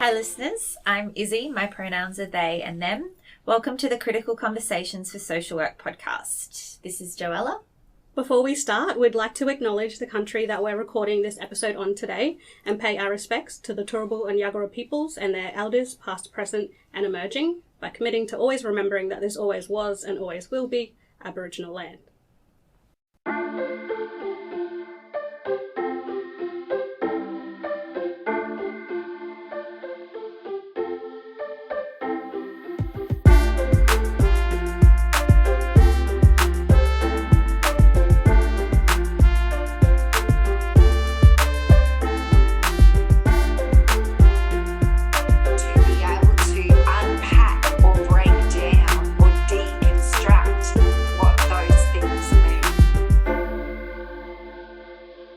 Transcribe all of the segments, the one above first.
Hi listeners, I'm Izzy, my pronouns are they and them. Welcome to the Critical Conversations for Social Work podcast. This is Joella. Before we start, we'd like to acknowledge the country that we're recording this episode on today and pay our respects to the Turrbal and Yagara peoples and their elders, past, present and emerging, by committing to always remembering that this always was and always will be Aboriginal land.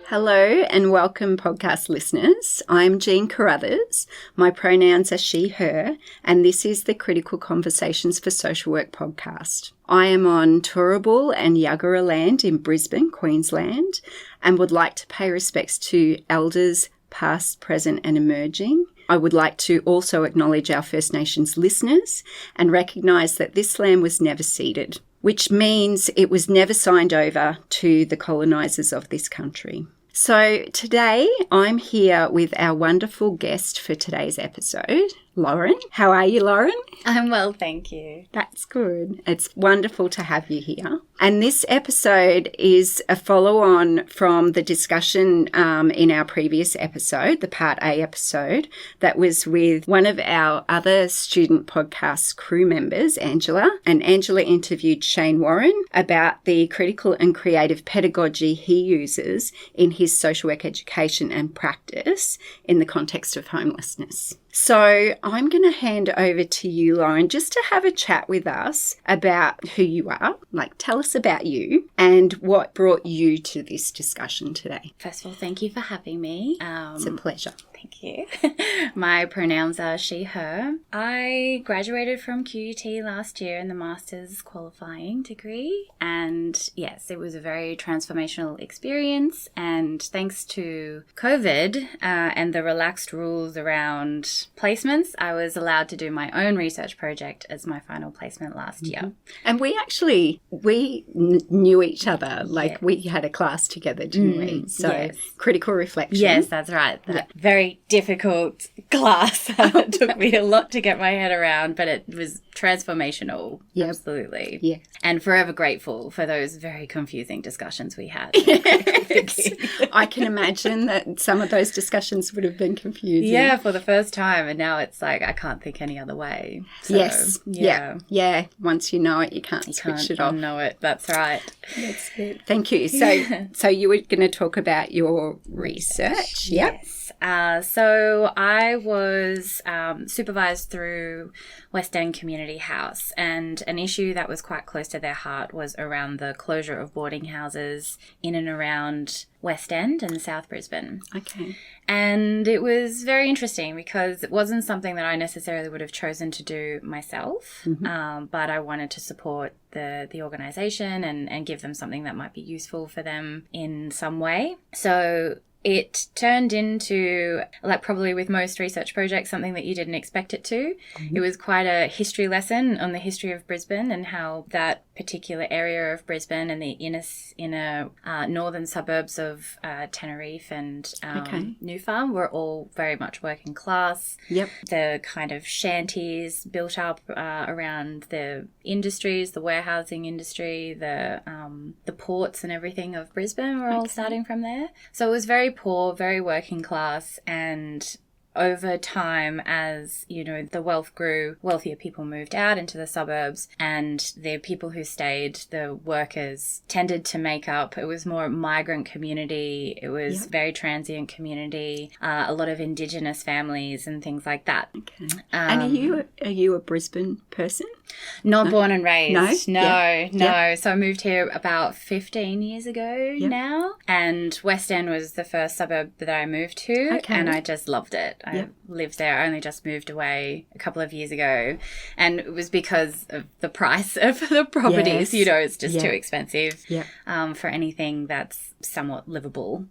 Hello and welcome podcast listeners. I'm Jean Carruthers. My pronouns are she, her, and this is the Critical Conversations for Social Work podcast. I am on Turrbal and Yagara land in Brisbane, Queensland, and would like to pay respects to elders past, present and emerging. I would like to also acknowledge our First Nations listeners and recognise that this land was never ceded, which means it was never signed over to the colonisers of this country. So today I'm here with our wonderful guest for today's episode, Lauren. How are you, Lauren? I'm well, thank you. That's good. It's wonderful to have you here. And this episode is a follow-on from the discussion in our previous episode, the Part A episode, that was with one of our other student podcast crew members, Angela. And Angela interviewed Shane Warren about the critical and creative pedagogy he uses in his social work education and practice in the context of homelessness. So I'm going to hand over to you, Lauren, just to have a chat with us about who you are. Like, tell us about you and what brought you to this discussion today. First of all, thank you for having me. It's a pleasure. Thank you. My pronouns are she, her. I graduated from QUT last year in the Master's qualifying degree. And yes, it was a very transformational experience. And thanks to COVID and the relaxed rules around placements, I was allowed to do my own research project as my final placement last year. And we knew each other. Like, we had a class together, didn't we? So yes. Critical reflection. Yes, that's right. That very difficult class. It took me a lot to get my head around, but it was transformational. Yep. Absolutely. Yeah. And forever grateful for those very confusing discussions we had. I can imagine that some of those discussions would have been confusing. Yeah, for the first time. And now it's like, I can't think any other way. So, yes. Yeah. Once you know it, you can't switch it off. Know it. That's right. That's good. Thank you. So you were going to talk about your research. Yes. So I was supervised through West End Community House, and an issue that was quite close to their heart was around the closure of boarding houses in and around West End and South Brisbane. Okay. And it was very interesting because it wasn't something that I necessarily would have chosen to do myself, but I wanted to support the organisation and give them something that might be useful for them in some way. So it turned into, like probably with most research projects, something that you didn't expect it to. It was quite a history lesson on the history of Brisbane and how that particular area of Brisbane and the inner northern suburbs of Tenerife and New Farm were all very much working class. Yep. The kind of shanties built up around the industries, the warehousing industry, the ports and everything of Brisbane were all starting from there. So it was very poor, very working class, and over time, as you know, the wealth grew, wealthier people moved out into the suburbs, and the people who stayed, the workers, tended to make up. It was more migrant community. It was very transient community. A lot of Indigenous families and things like that. Okay. And are you a Brisbane person? Not born and raised. No? No. Yeah. So I moved here about 15 years ago now, and West End was the first suburb that I moved to, and I just loved it. I lived there. I only just moved away a couple of years ago, and it was because of the price of the properties. It's just too expensive for anything that's somewhat livable.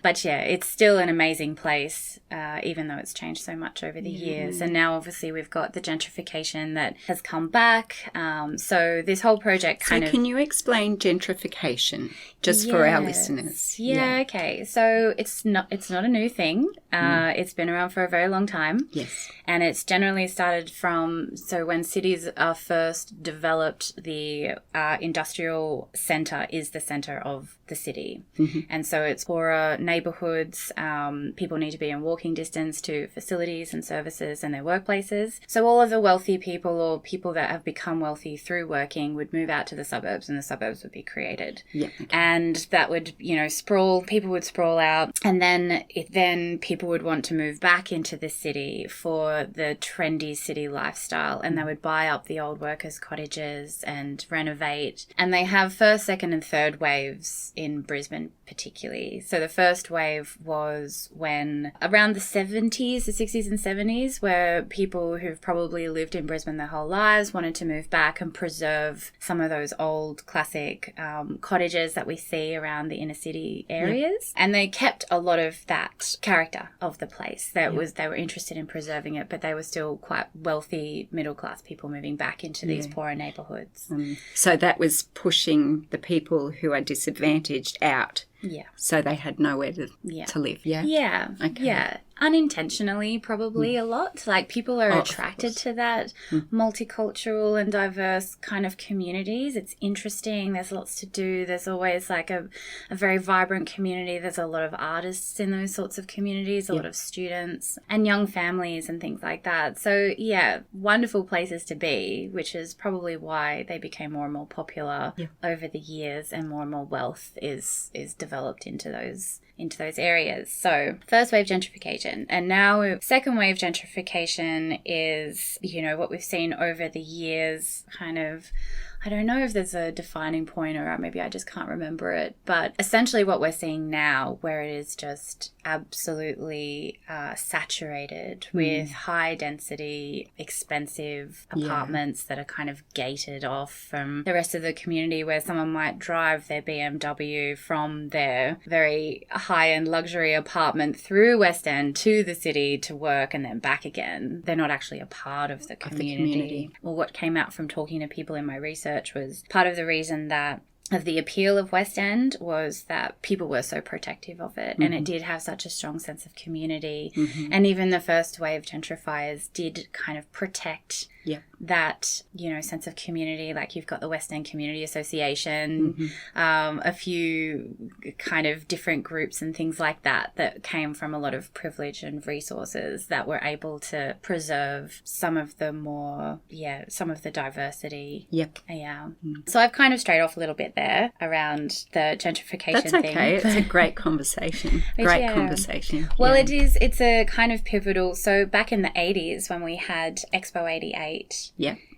But it's still an amazing place, even though it's changed so much over the years. And now obviously we've got the gentrification that has come back. So this whole project can you explain gentrification just for our listeners? Okay. So it's not a new thing. It's been around for a very long time. And it's generally started from, so when cities are first developed, the industrial centre is the centre of the city. And so it's poorer neighbourhoods. People need to be in walking distance to facilities and services and their workplaces. So all of the wealthy people, or people that have become wealthy through working, would move out to the suburbs, and the suburbs would be created. And that would, sprawl, people would sprawl out. And then people would want to move back into the city for the trendy city lifestyle. And they would buy up the old workers' cottages and renovate. And they have first, second and third waves in Brisbane particularly. So the first wave was when around the 70s, the 60s and 70s, where people who've probably lived in Brisbane their whole lives wanted to move back and preserve some of those old classic cottages that we see around the inner city areas. And they kept a lot of that character of the place. They were interested in preserving it, but they were still quite wealthy middle class people moving back into these poorer neighbourhoods. So that was pushing the people who are disadvantaged out. So they had nowhere to live. Unintentionally, probably a lot. Like, people are attracted to that multicultural and diverse kind of communities. It's interesting. There's lots to do. There's always like a very vibrant community. There's a lot of artists in those sorts of communities, a lot of students and young families and things like that. So wonderful places to be, which is probably why they became more and more popular over the years, and more wealth is developed into those areas. So first wave gentrification, and now second wave gentrification is, what we've seen over the years, kind of, I don't know if there's a defining point, or maybe I just can't remember it, but essentially what we're seeing now, where it is just absolutely saturated with high density, expensive apartments that are kind of gated off from the rest of the community, where someone might drive their BMW from their very high-end luxury apartment through West End to the city to work and then back again. They're not actually a part of the community. Well, what came out from talking to people in my research was part of the reason of the appeal of West End was that people were so protective of it, and it did have such a strong sense of community. And even the first wave gentrifiers did kind of protect that, sense of community. Like, you've got the West End Community Association, a few kind of different groups and things like that came from a lot of privilege and resources that were able to preserve some of the diversity. So I've kind of strayed off a little bit there around the gentrification thing. That's okay. It's a great conversation. Conversation. Well, it's a kind of pivotal. So back in the 80s, when we had Expo 88.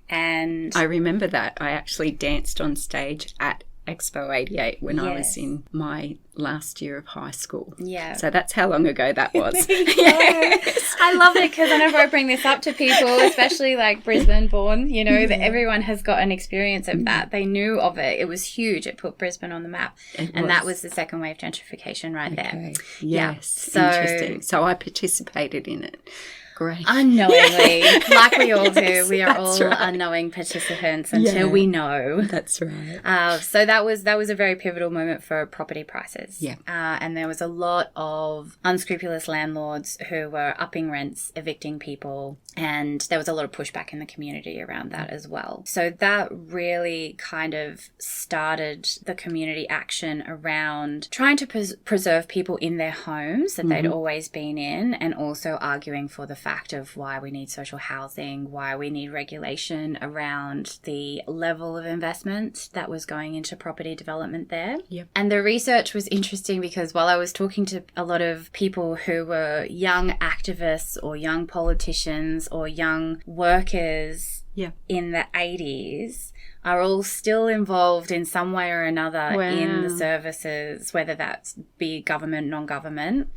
And I remember that. I actually danced on stage at Expo 88 when I was in my last year of high school. So that's how long ago that was. I love it, because whenever I bring this up to people, especially like Brisbane born, that everyone has got an experience of that. They knew of it. It was huge. It put Brisbane on the map. That was the second wave gentrification there. Yes. So, interesting. So I participated in it. Great. Unknowingly, like we all do. We are all unknowing participants until we know. That's right. So that was a very pivotal moment for property prices. And there was a lot of unscrupulous landlords who were upping rents, evicting people, and there was a lot of pushback in the community around that as well. So that really kind of started the community action around trying to preserve people in their homes that they'd always been in, and also arguing for the fact of why we need social housing, why we need regulation around the level of investment that was going into property development there. And the research was interesting, because while I was talking to a lot of people who were young activists or young politicians or young workers in the 80s, are all still involved in some way or another Wow. in the services, whether that's be government, non-government,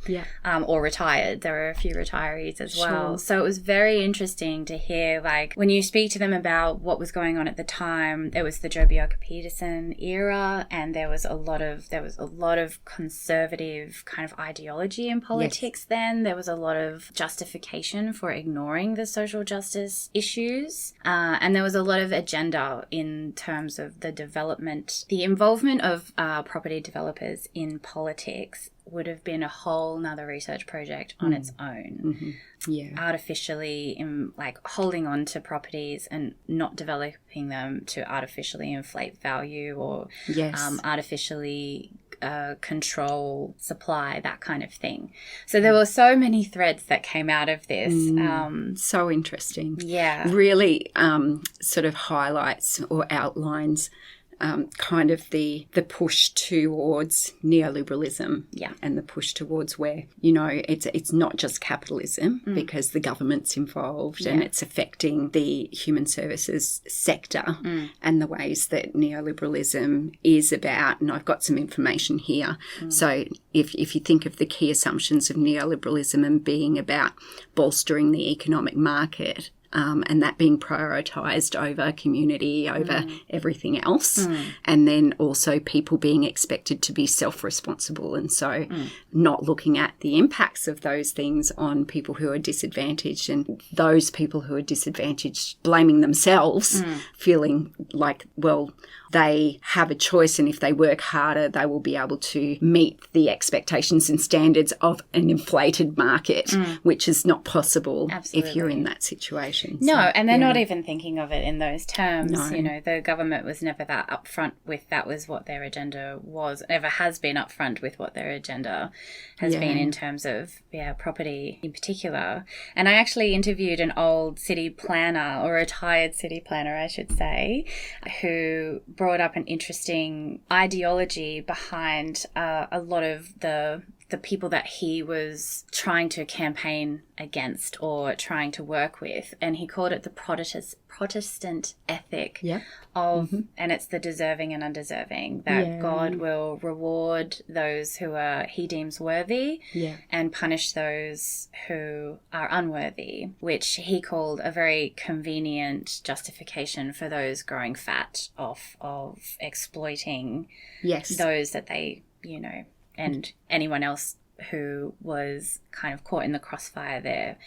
or retired. There are a few retirees as well. So it was very interesting to hear, like, when you speak to them about what was going on at the time, it was the Joh Bjelke-Petersen era, and there was a lot of conservative kind of ideology in politics then. There was a lot of justification for ignoring the social justice issues, and there was a lot of agenda in terms of the development. The involvement of property developers in politics would have been a whole nother research project on its own. Artificially holding on to properties and not developing them to artificially inflate value or artificially control supply, that kind of thing. So there were so many threads that came out of this. So interesting. Yeah. Really sort of highlights or outlines kind of the push towards neoliberalism and the push towards where, it's not just capitalism because the government's involved and it's affecting the human services sector and the ways that neoliberalism is about. And I've got some information here. So if you think of the key assumptions of neoliberalism and being about bolstering the economic market, and that being prioritised over community, over everything else. And then also people being expected to be self-responsible. And so not looking at the impacts of those things on people who are disadvantaged, and those people who are disadvantaged blaming themselves, feeling like, well, they have a choice, and if they work harder, they will be able to meet the expectations and standards of an inflated market, which is not possible if you're in that situation. No, and they're not even thinking of it in those terms. No. The government was never that upfront with that was what their agenda was, never has been upfront with what their agenda has been in terms of property in particular. And I actually interviewed an old city planner, or retired city planner, I should say, who brought up an interesting ideology behind a lot of the people that he was trying to campaign against or trying to work with. And he called it the Protestant ethic of, and it's the deserving and undeserving, that God will reward those who he deems worthy and punish those wose are unworthy, which he called a very convenient justification for those growing fat off of exploiting those that they, and anyone else who was kind of caught in the crossfire there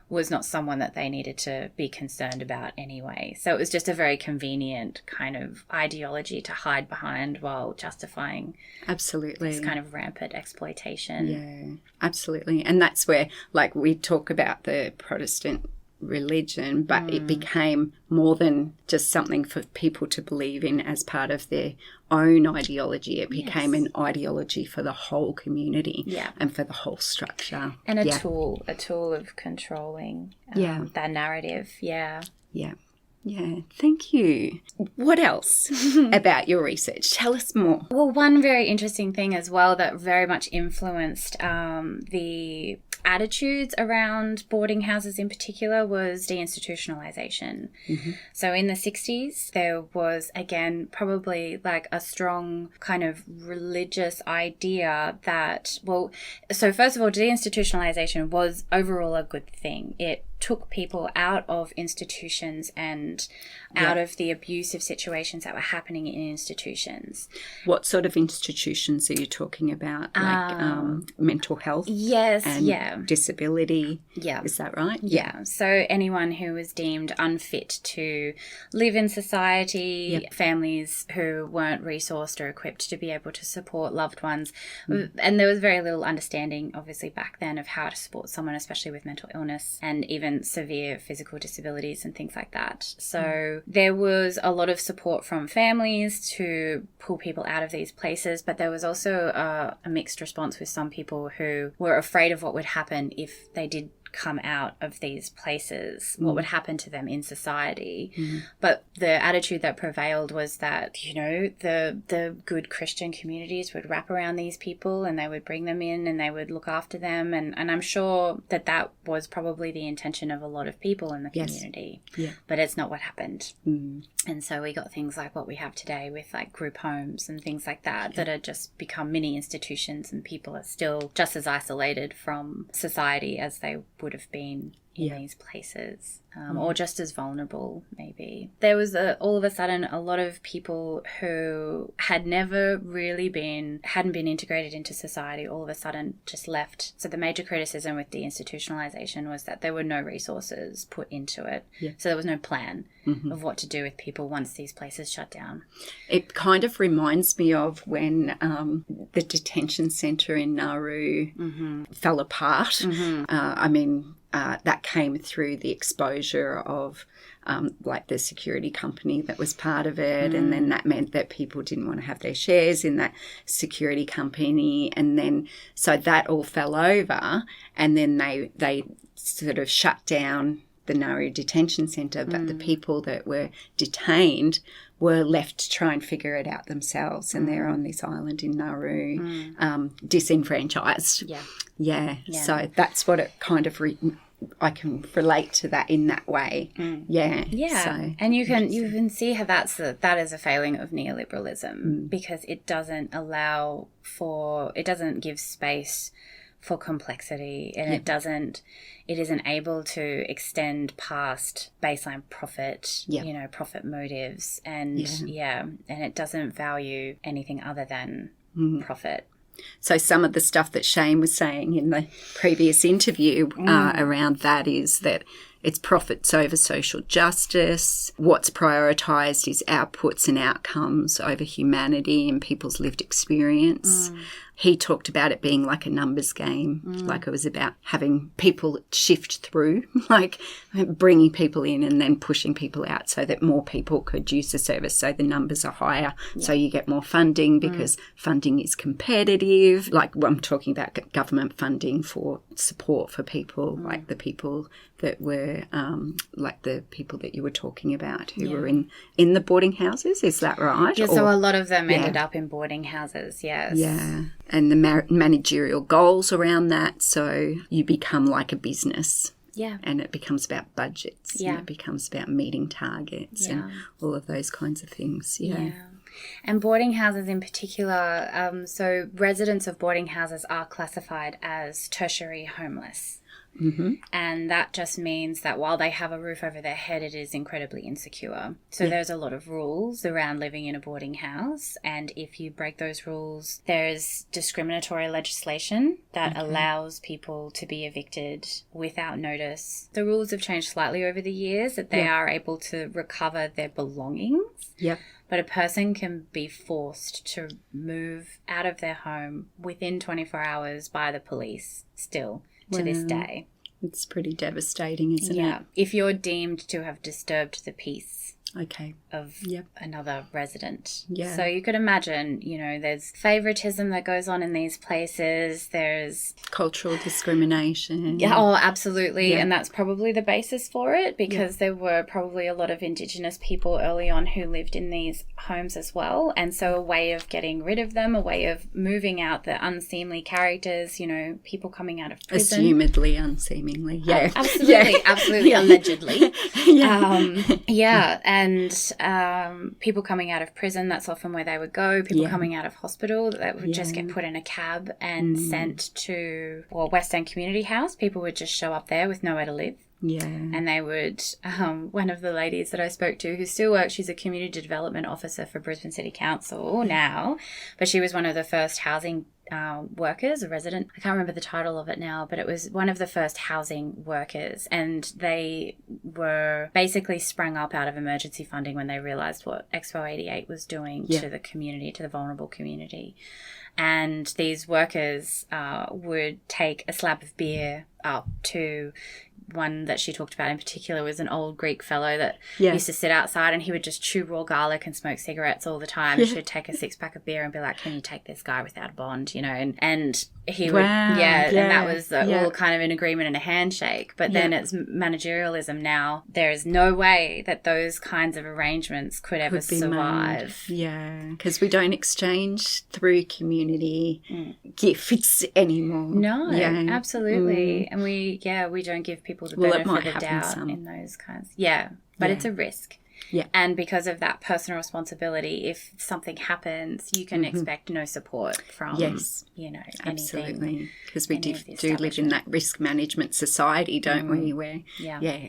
was not someone that they needed to be concerned about anyway. So it was just a very convenient kind of ideology to hide behind while justifying this kind of rampant exploitation. Yeah, absolutely. And that's where, like, we talk about the Protestant religion, but it became more than just something for people to believe in as part of their own ideology. It became an ideology for the whole community and for the whole structure. And a tool of controlling that narrative. Yeah. Thank you. What else about your research? Tell us more. Well, one very interesting thing as well that very much influenced the attitudes around boarding houses in particular was deinstitutionalization. So in the 60s, there was, again, probably like a strong kind of religious idea that, so first of all, deinstitutionalization was overall a good thing. It took people out of institutions and out of the abusive situations that were happening in institutions. What sort of institutions are you talking about? Like mental health? Yes, and disability? Yeah. Is that right? Yeah. So anyone who was deemed unfit to live in society, families who weren't resourced or equipped to be able to support loved ones. And there was very little understanding, obviously, back then of how to support someone, especially with mental illness and even severe physical disabilities and things like that. So there was a lot of support from families to pull people out of these places, but there was also a mixed response with some people who were afraid of what would happen if they did come out of these places, what would happen to them in society. But the attitude that prevailed was that, you know, the good Christian communities would wrap around these people and they would bring them in and they would look after them. And I'm sure that was probably the intention of a lot of people in the community. Yeah. But it's not what happened. And so we got things like what we have today with like group homes and things like that that are just become mini institutions, and people are still just as isolated from society as they would have been in these places, or just as vulnerable maybe. There was all of a sudden a lot of people who had never really hadn't been integrated into society, all of a sudden just left. So the major criticism with deinstitutionalization was that there were no resources put into it. So there was no plan of what to do with people once these places shut down. It kind of reminds me of when the detention centre in Nauru fell apart. That came through the exposure of like the security company that was part of it, and then that meant that people didn't want to have their shares in that security company, and then so that all fell over, and then they sort of shut down the Nauru detention centre, but the people that were detained were left to try and figure it out themselves, and they're on this island in Nauru, disenfranchised. Yeah. So that's what it kind of I can relate to that in that way. So, and you can see how that is a failing of neoliberalism, because it doesn't give space for complexity, and it isn't able to extend past baseline profit, profit motives, and it doesn't value anything other than profit. So some of the stuff that Shane was saying in the previous interview around that is that it's profits over social justice. What's prioritised is outputs and outcomes over humanity and people's lived experience. He talked about it being like a numbers game, like it was about having people shift through, like bringing people in and then pushing people out so that more people could use the service. So the numbers are higher, so you get more funding because funding is competitive. Like I'm talking about government funding for support for people, like the people that were, like the people that you were talking about who were in the boarding houses. Is that right? Yeah, so a lot of them ended up in boarding houses, yes. Yeah. And the managerial goals around that, so you become like a business. Yeah. And it becomes about budgets. Yeah. And it becomes about meeting targets and all of those kinds of things. Yeah. And boarding houses in particular, so residents of boarding houses are classified as tertiary homeless. And that just means that while they have a roof over their head, it is incredibly insecure. So there's a lot of rules around living in a boarding house, and if you break those rules, there's discriminatory legislation that allows people to be evicted without notice. The rules have changed slightly over the years, that they are able to recover their belongings. But a person can be forced to move out of their home within 24 hours by the police still. To this day. It's pretty devastating, isn't it? Yeah. If you're deemed to have disturbed the peace of another resident. Yeah. So you could imagine, there's favoritism that goes on in these places. There's cultural discrimination. Yeah, oh, absolutely. And that's probably the basis for it, because there were probably a lot of Indigenous people early on who lived in these homes as well. And so a way of getting rid of them, a way of moving out the unseemly characters, people coming out of prison. Assumedly, unseemingly. Yeah. Absolutely. Allegedly. And people coming out of prison, that's often where they would go. People coming out of hospital, that would just get put in a cab and sent to West End Community House. People would just show up there with nowhere to live. Yeah. And they would, one of the ladies that I spoke to who still works, she's a community development officer for Brisbane City Council now, but she was one of the first housing workers, a resident. I can't remember the title of it now, but it was one of the first housing workers, and they were basically sprung up out of emergency funding when they realised what Expo 88 was doing to the community, to the vulnerable community. And these workers would take a slab of beer up to one that she talked about in particular was an old Greek fellow that Yeah. used to sit outside and he would just chew raw garlic and smoke cigarettes all the time. She'd take a 6-pack of beer and be like, can you take this guy without a bond, you know? And he would, and that was all kind of an agreement and a handshake. But then it's managerialism now. There is no way that those kinds of arrangements could ever survive. Yeah, because we don't exchange through community gifts anymore. No, absolutely. And we don't give people the benefit of the doubt in those kinds. Yeah, but it's a risk. Yeah. And because of that personal responsibility, if something happens, you can expect no support from, you know, absolutely. Because we do live in that risk management society, don't we, where,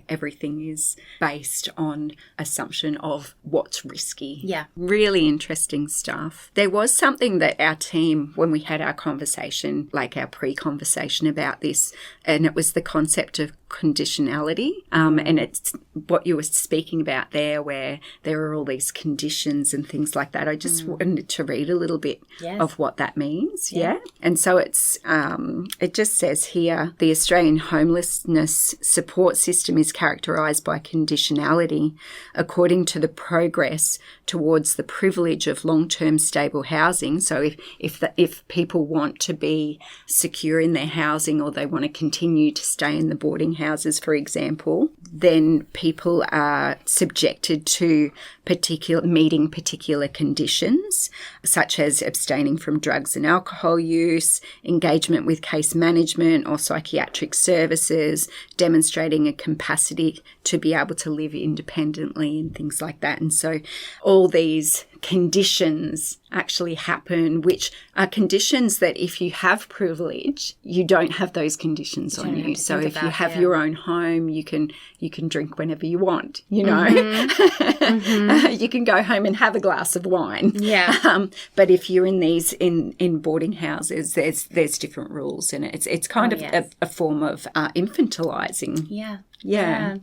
everything is based on assumption of what's risky. Yeah. Really interesting stuff. There was something that our team, when we had our conversation, like our pre-conversation about this, and it was the concept of conditionality. And it's what you were speaking about there, where there are all these conditions and things like that. I just wanted to read a little bit of what that means. Yeah. And so it's it just says here, the Australian homelessness support system is characterised by conditionality according to the progress towards the privilege of long-term stable housing. So if people want to be secure in their housing, or they want to continue to stay in the boarding houses, for example, then people are subjected to meeting particular conditions, such as abstaining from drugs and alcohol use, engagement with case management or psychiatric services, demonstrating a capacity to be able to live independently and things like that. And so all these conditions actually happen, which are conditions that if you have privilege, you don't have those conditions on you. So if you have your own home, you can drink whenever you want, you know. You can go home and have a glass of wine. Yeah. But if you're in these in boarding houses, there's different rules, and it's kind of a form of infantilizing. Yeah.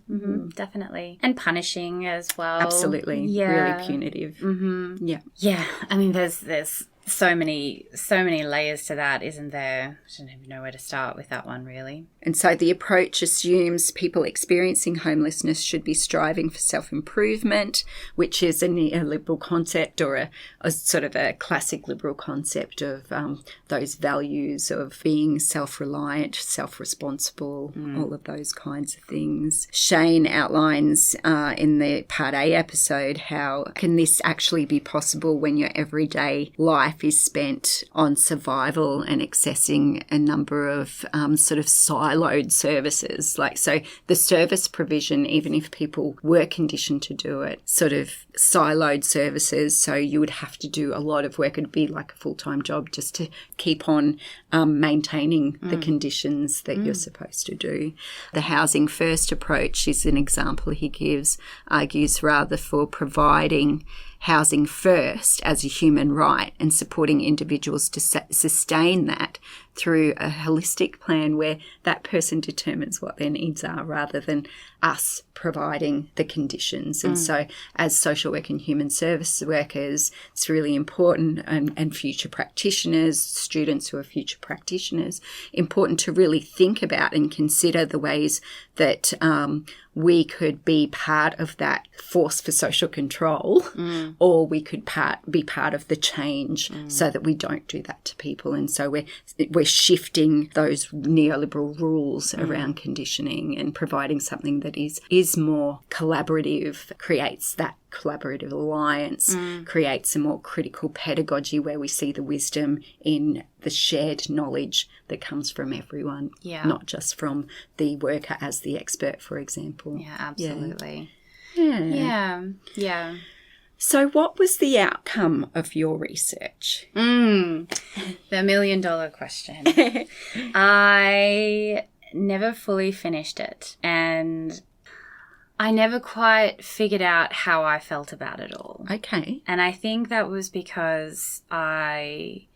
Definitely. And punishing as well. Absolutely. Yeah. Really punitive. Yeah. Yeah. I mean, there's so many layers to that, isn't there? I don't even know where to start with that one, really. And so the approach assumes people experiencing homelessness should be striving for self-improvement, which is a neoliberal concept, or a sort of a classic liberal concept of those values of being self-reliant, self-responsible, all of those kinds of things. Shane outlines in the Part A episode how can this actually be possible when your everyday life is spent on survival and accessing a number of sort of siloed services. Like, so the service provision, even if people were conditioned to do it, sort of siloed services. So you would have to do a lot of work. It'd be like a full-time job just to keep on maintaining the conditions that you're supposed to do. The housing first approach is an example he gives, argues rather for providing housing first as a human right and supporting individuals to sustain that through a holistic plan where that person determines what their needs are rather than us providing the conditions. And so as social work and human service workers, it's really important, and future practitioners, students who are future practitioners, important to really think about and consider the ways that we could be part of that force for social control, or we could be part of the change so that we don't do that to people. And so we're shifting those neoliberal rules around conditioning and providing something that is more collaborative, creates that collaborative alliance, creates a more critical pedagogy where we see the wisdom in the shared knowledge that comes from everyone, not just from the worker as the expert, for example. Yeah, absolutely. Yeah. So what was the outcome of your research? The $1 million question. I never fully finished it, and I never quite figured out how I felt about it all. Okay. And I think that was because I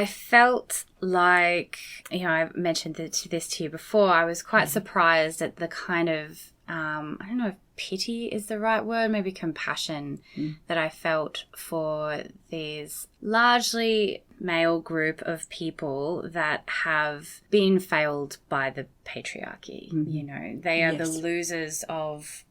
felt like, you know, I mentioned this to you before, I was quite surprised at the kind of I don't know if pity is the right word, maybe compassion that I felt for these largely male group of people that have been failed by the patriarchy. You know, they are the losers of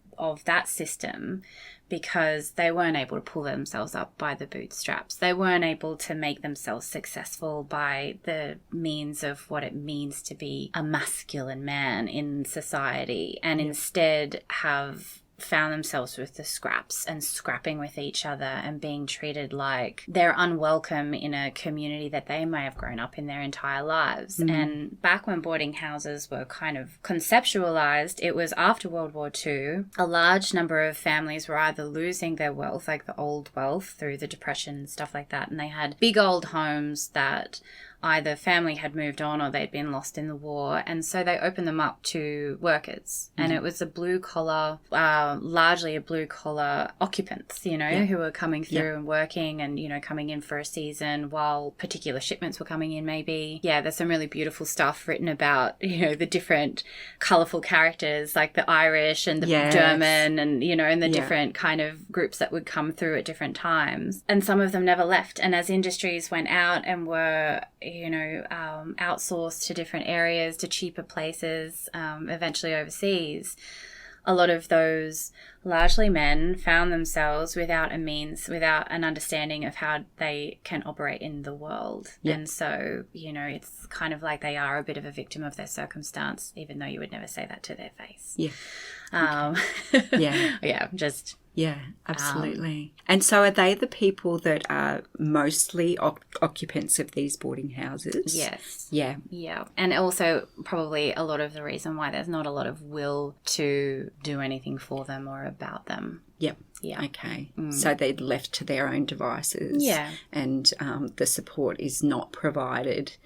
that system because they weren't able to pull themselves up by the bootstraps. They weren't able to make themselves successful by the means of what it means to be a masculine man in society, and instead have found themselves with the scraps and scrapping with each other and being treated like they're unwelcome in a community that they may have grown up in their entire lives. And back when boarding houses were kind of conceptualized, it was after World War II. A large number of families were either losing their wealth, like the old wealth, through the Depression and stuff like that, and they had big old homes that either family had moved on or they'd been lost in the war, and so they opened them up to workers. And it was a blue-collar, largely a blue-collar occupants, you know, who were coming through and working and, you know, coming in for a season while particular shipments were coming in maybe. Yeah, there's some really beautiful stuff written about, you know, the different colourful characters, like the Irish and the German and, you know, and the different kind of groups that would come through at different times. And some of them never left. And as industries went out and were, you know, outsourced to different areas, to cheaper places, eventually overseas, a lot of those largely men found themselves without a means, without an understanding of how they can operate in the world. And so, you know, it's kind of like they are a bit of a victim of their circumstance, even though you would never say that to their face. Yeah, absolutely. And so are they the people that are mostly occupants of these boarding houses? Yes. Yeah. Yeah. And also probably a lot of the reason why there's not a lot of will to do anything for them or about them. Yep. Yeah. Okay. So they're left to their own devices. Yeah. And the support is not provided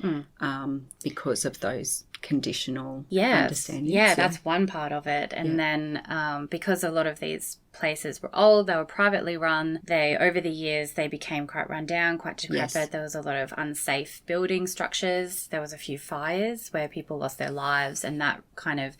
because of those conditional understandings. Yeah, that's one part of it. And then because a lot of these places were old, they were privately run, over the years they became quite run down, quite decrepit. There was a lot of unsafe building structures. There was a few fires where people lost their lives, and that kind of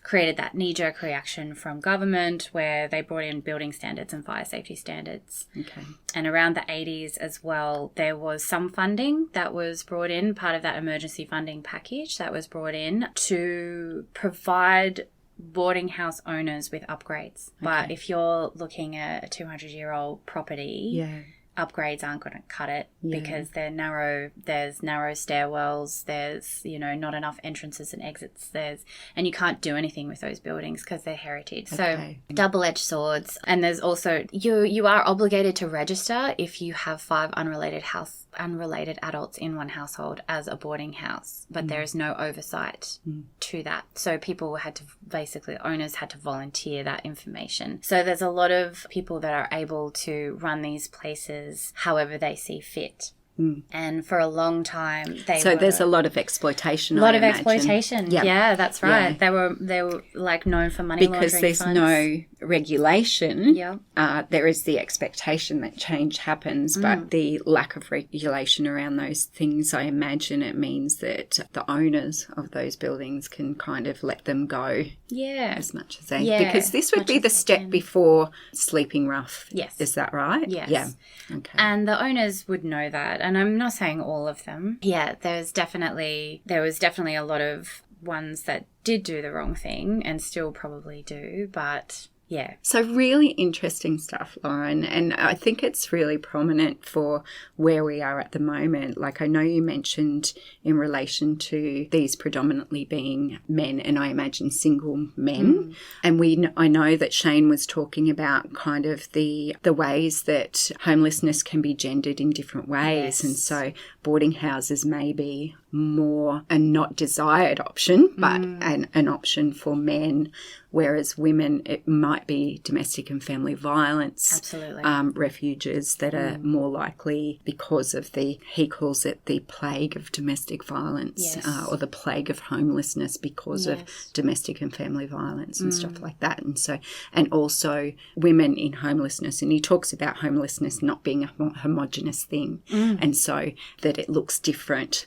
created that knee-jerk reaction from government where they brought in building standards and fire safety standards. Okay. And around the 80s as well, there was some funding that was brought in, part of that emergency funding package that was brought in to provide boarding house owners with upgrades. Okay. But if you're looking at a 200-year-old property, upgrades aren't going to cut it because they're narrow. There's narrow stairwells. There's, you know, not enough entrances and exits. And you can't do anything with those buildings because they're heritage. Okay. So double-edged swords. And there's also, you are obligated to register if you have 5 unrelated adults in one household as a boarding house, but there is no oversight to that. So owners had to volunteer that information. So there's a lot of people that are able to run these places however they see fit. And for a long time, there's a lot of exploitation. Exploitation. Yeah, that's right. Yeah. They were like known for money laundering because there's funds. No regulation. There is the expectation that change happens, but the lack of regulation around those things, I imagine it means that the owners of those buildings can kind of let them go. Yeah, as much as they because this would be the step before sleeping rough. Yes, is that right? Yes. Yeah. Okay. And the owners would know that. And I'm not saying all of them. Yeah, there was definitely a lot of ones that did do the wrong thing and still probably do, but yeah. So really interesting stuff, Lauren, and I think it's really prominent for where we are at the moment. Like I know you mentioned in relation to these predominantly being men, and I imagine single men. And I know that Shane was talking about kind of the ways that homelessness can be gendered in different ways. Yes. And so boarding houses may be more a not desired option, but an option for men, whereas women, it might be domestic and family violence. Absolutely. Refuges that are more likely because of he calls it the plague of domestic violence. Yes. Or the plague of homelessness because of domestic and family violence and stuff like that. And so, and also women in homelessness, and he talks about homelessness not being a homogenous thing, and so that it looks different.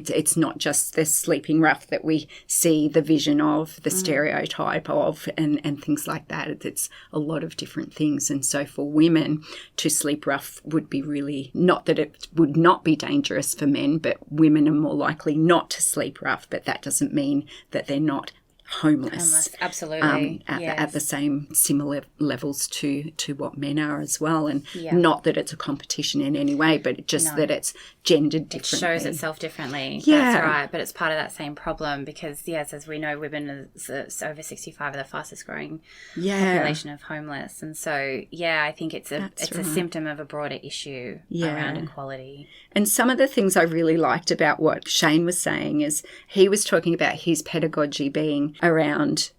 it's not just the sleeping rough that we see the vision of, the stereotype of, and things like that. It's a lot of different things. And so for women to sleep rough would be really, not that it would not be dangerous for men, but women are more likely not to sleep rough, but that doesn't mean that they're not homeless. Absolutely. At the same similar levels to what men are as well. And Yeah. not that it's a competition in any way, but just that it's gendered differently. It shows itself differently. Yeah. That's right. But it's part of that same problem because, yes, as we know, women is over 65 are the fastest growing population of homeless. And so, yeah, I think it's a symptom of a broader issue around equality. And some of the things I really liked about what Shane was saying is he was talking about his pedagogy being around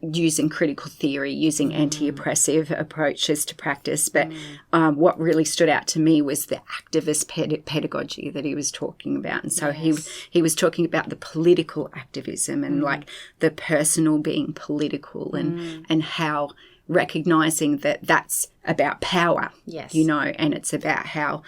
using critical theory, using anti-oppressive approaches to practice. But what really stood out to me was the activist pedagogy that he was talking about. And so he was talking about the political activism and like the personal being political and how recognizing that that's about power, and it's about how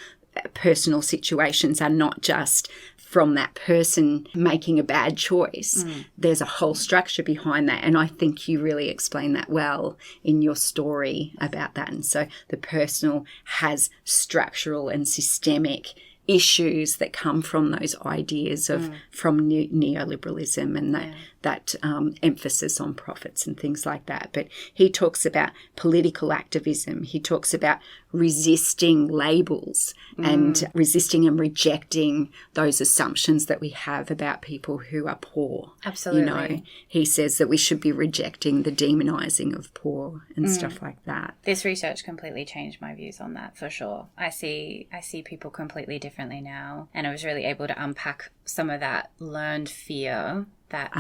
personal situations are not just from that person making a bad choice. There's a whole structure behind that. And I think you really explain that well in your story about that. And so the personal has structural and systemic issues that come from those ideas of from neoliberalism and that emphasis on profits and things like that. But he talks about political activism. He talks about resisting labels and resisting and rejecting those assumptions that we have about people who are poor. Absolutely. He says that we should be rejecting the demonizing of poor and stuff like that. This research completely changed my views on that for sure. I see people completely differently now, and I was really able to unpack some of that learned fear that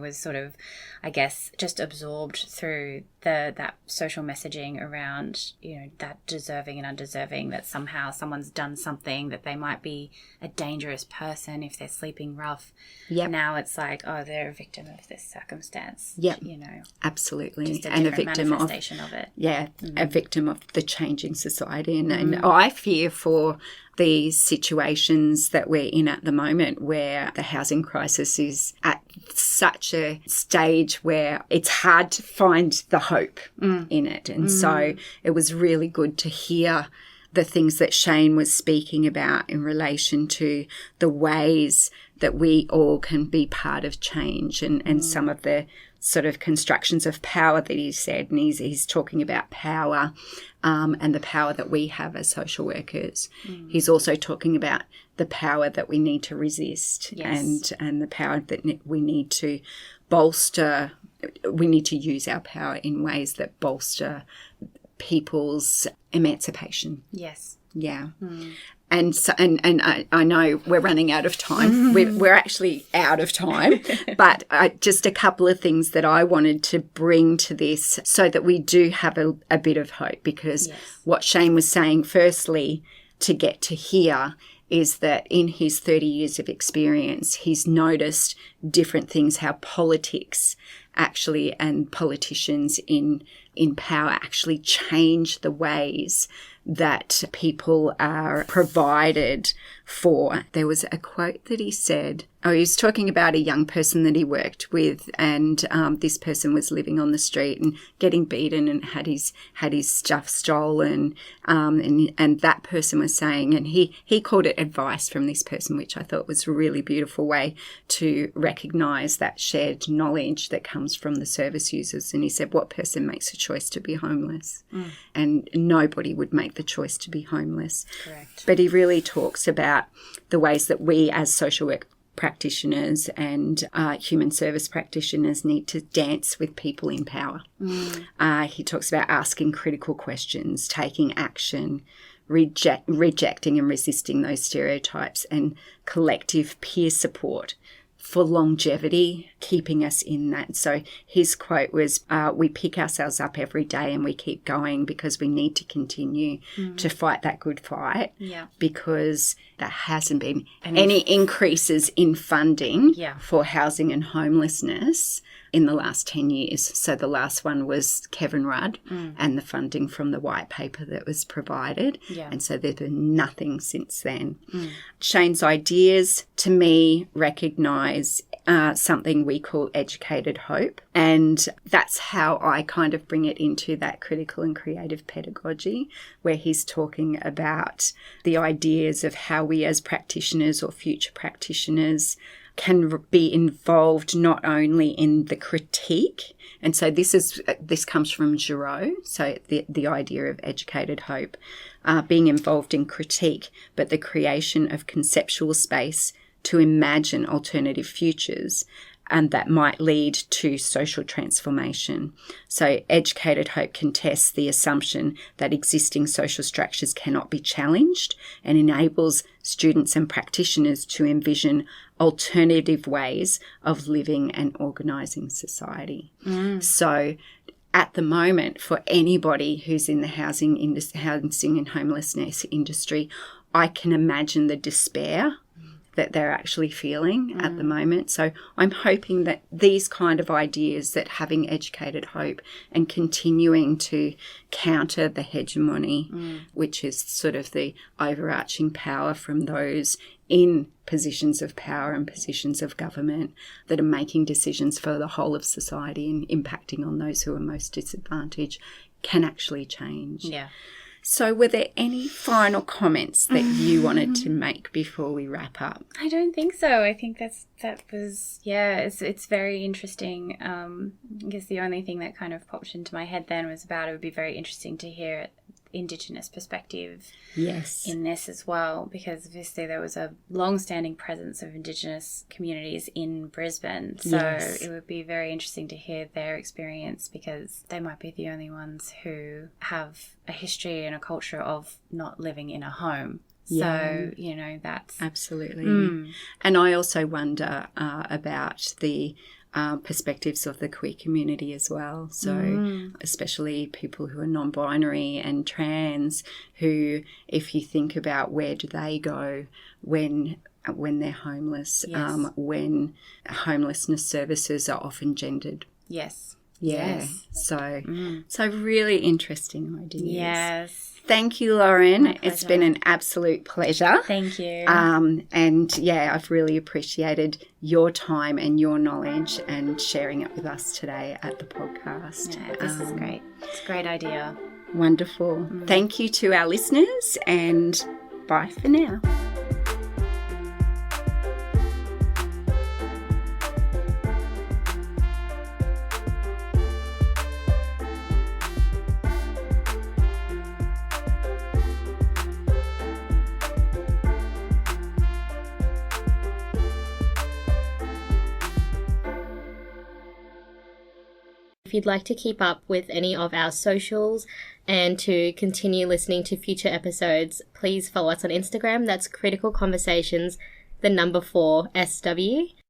was sort of, I guess, just absorbed through that social messaging around, that deserving and undeserving, that somehow someone's done something, that they might be a dangerous person if they're sleeping rough. Now it's like, oh, they're a victim of this circumstance. Absolutely. Just a and a different victim manifestation of it. A victim of the changing society. And I fear for these situations that we're in at the moment where the housing crisis is at such a stage where it's hard to find the hope in it. And so it was really good to hear the things that Shane was speaking about in relation to the ways that we all can be part of change and some of the sort of constructions of power that he said. And he's talking about power and the power that we have as social workers. He's also talking about the power that we need to resist and the power that we need to bolster. We need to use our power in ways that people's emancipation. Yes. Yeah. And so, and I know we're running out of time. We're actually out of time, but just a couple of things that I wanted to bring to this so that we do have a bit of hope, because what Shane was saying, firstly, to get to here, is that in his 30 years of experience, he's noticed different things, how politics actually and politicians in power actually change the ways that people are provided for. There was a quote that he said, he was talking about a young person that he worked with, and this person was living on the street and getting beaten and had his stuff stolen, and that person was saying, and he called it advice from this person, which I thought was a really beautiful way to recognise that shared knowledge that comes from the service users. And he said, what person makes a choice to be homeless? And nobody would make the choice to be homeless. Correct. But he really talks about the ways that we as social work practitioners and human service practitioners need to dance with people in power. He talks about asking critical questions, taking action, rejecting and resisting those stereotypes, and collective peer support for longevity, keeping us in that. So his quote was, we pick ourselves up every day and we keep going because we need to continue to fight that good fight, because there hasn't been any increases in funding for housing and homelessness in the last 10 years. So the last one was Kevin Rudd and the funding from the white paper that was provided. Yeah. And so there's been nothing since then. Shane's ideas, to me, recognise something we call educated hope. And that's how I kind of bring it into that critical and creative pedagogy, where he's talking about the ideas of how we as practitioners or future practitioners can be involved not only in the critique, and so this comes from Giraud, so the idea of educated hope, being involved in critique, but the creation of conceptual space to imagine alternative futures, and that might lead to social transformation. So educated hope contests the assumption that existing social structures cannot be challenged and enables students and practitioners to envision alternative ways of living and organising society. So at the moment, for anybody who's in the housing and homelessness industry, I can imagine the despair that they're actually feeling at the moment. So I'm hoping that these kind of ideas, that having educated hope and continuing to counter the hegemony, which is sort of the overarching power from those in positions of power and positions of government that are making decisions for the whole of society and impacting on those who are most disadvantaged, can actually change. Yeah. So were there any final comments that you wanted to make before we wrap up? I don't think so. I think that was it's very interesting. I guess the only thing that kind of popped into my head then was about it would be very interesting to hear Indigenous perspective in this as well, because obviously there was a long-standing presence of Indigenous communities in Brisbane, so it would be very interesting to hear their experience, because they might be the only ones who have a history and a culture of not living in a home. So, that's... Absolutely. And I also wonder about the perspectives of the queer community as well. So especially people who are non-binary and trans, who, if you think about where do they go when they're homeless, when homelessness services are often gendered. Yes. Yeah. So really interesting ideas. Yes. Thank you, Lauren. It's been an absolute pleasure. Thank you. And I've really appreciated your time and your knowledge and sharing it with us today at the podcast. Yeah, this is great. It's a great idea. Wonderful. Thank you to our listeners, and bye for now. If you'd like to keep up with any of our socials and to continue listening to future episodes, please follow us on Instagram. That's Critical Conversations, the number 4 SW.